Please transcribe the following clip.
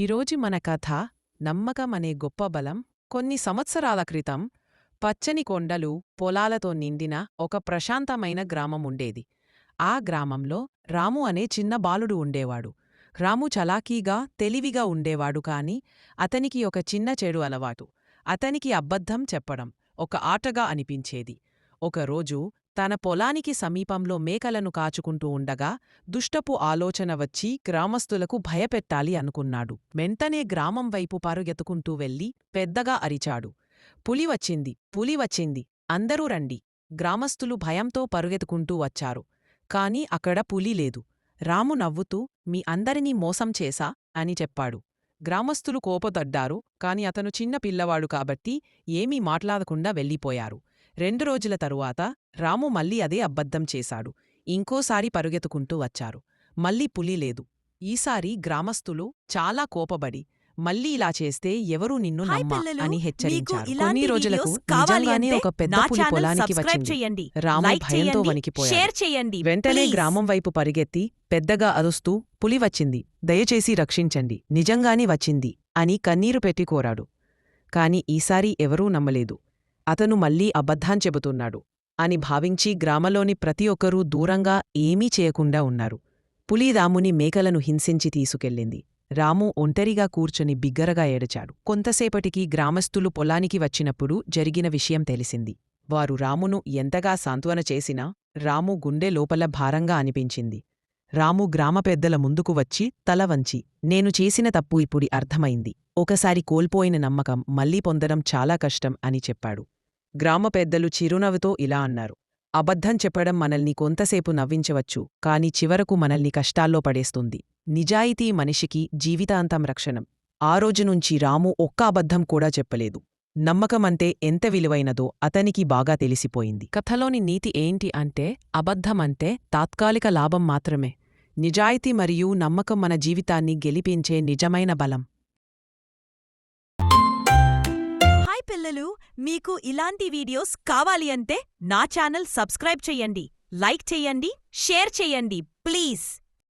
ఈరోజు మన కథ నమ్మకం అనే గొప్ప బలం. కొన్ని సంవత్సరాల క్రితం పచ్చని కొండలు, పొలాలతో నిండిన ఒక ప్రశాంతమైన గ్రామం ఉండేది. ఆ గ్రామంలో రాము అనే చిన్న బాలుడు ఉండేవాడు. రాము చలాకీగా, తెలివిగా ఉండేవాడు. కాని అతనికి ఒక చిన్న చెడు అలవాటు. అతనికి అబద్ధం చెప్పడం ఒక ఆటగా అనిపించేది. ఒకరోజు తన పొలానికి సమీపంలో మేకలను కాచుకుంటూ ఉండగా దుష్టపు ఆలోచన వచ్చి గ్రామస్తులకు భయపెట్టాలి అనుకున్నాడు. వెంటనే గ్రామం వైపు పరుగెత్తుకుంటూ వెళ్లి పెద్దగా అరిచాడు, పులి వచ్చింది, పులి వచ్చింది, అందరూ రండి. గ్రామస్తులు భయంతో పరుగెత్తుకుంటూ వచ్చారు. కాని అక్కడ పులి లేదు. రాము నవ్వుతూ, మీ అందరినీ మోసం చేశా అని చెప్పాడు. గ్రామస్తులు కోపతడ్డారు. కాని అతను చిన్న పిల్లవాడు కాబట్టి ఏమీ మాట్లాడకుండా వెళ్ళిపోయారు. 2 రోజుల తరువాత రాము మళ్ళీ అదే అబద్ధం చేశాడు. ఇంకోసారి పరుగెత్తుకుంటూ వచ్చారు. మళ్ళీ పులి లేదు. ఈసారి గ్రామస్తులు చాలా కోపబడి, మళ్ళీ ఇలా చేస్తే ఎవరూ నిన్ను నమ్మా అని హెచ్చరించారు. కొన్ని రోజులకు నిజంగానే ఒక పెద్ద పులి పొలానికి వచ్చింది. రాము భయంతో వణికిపోయాడు. వెంటనే గ్రామం వైపు పరిగెత్తి పెద్దగా అరుస్తూ, పులి వచ్చింది, దయచేసి రక్షించండి, నిజంగానే వచ్చింది అని కన్నీరు పెట్టి కోరాడు. కాని ఈసారి ఎవరూ నమ్మలేదు. అతను మళ్ళీ అబద్ధం చెబుతున్నాడు అని భావించి గ్రామంలోని ప్రతి ఒక్కరూ దూరంగా ఏమీ చేయకుండా ఉన్నారు. పులి రాముని మేకలను హింసించి తీసుకెళ్ళింది. రాము ఒంటరిగా కూర్చొని బిగ్గరగా ఏడ్చాడు. కొంతసేపటికి గ్రామస్తులు పొలానికి వచ్చినప్పుడు జరిగిన విషయం తెలిసింది. వారు రామును ఎంతగా సాంత్వన చేసినా రాము గుండె లోపల భారంగా అనిపించింది. రాము గ్రామ పెద్దల ముందుకు వచ్చి తల వంచి, నేను చేసిన తప్పు ఇప్పుడు అర్థమైంది. ఒకసారి కోల్పోయిన నమ్మకం మళ్లీ పొందడం చాలా కష్టం అని చెప్పాడు. గ్రామ పెద్దలు చిరునవ్వుతో ఇలా అన్నారు, అబద్ధం చెప్పడం మనల్ని కొంతసేపు నవ్వించవచ్చు, కాని చివరకు మనల్ని కష్టాల్లో పడేస్తుంది. నిజాయితీ మనిషికి జీవితాంతం రక్షణం. ఆ రోజునుంచి రాము ఒక్క అబద్ధం కూడా చెప్పలేదు. నమ్మకమంటే ఎంత విలువైనదో అతనికి బాగా తెలిసిపోయింది. కథలోని నీతి ఏంటి అంటే, అబద్ధమంటే తాత్కాలిక లాభం మాత్రమే. నిజాయితీ మరియు నమ్మకం మన జీవితాన్ని గెలిపించే నిజమైన బలం. పిల్లలు, మీకు ఇలాంటి వీడియోస్ కావాలి అంటే నా ఛానల్ సబ్స్క్రైబ్ చెయ్యండి, లైక్ చెయ్యండి, షేర్ చెయ్యండి ప్లీజ్.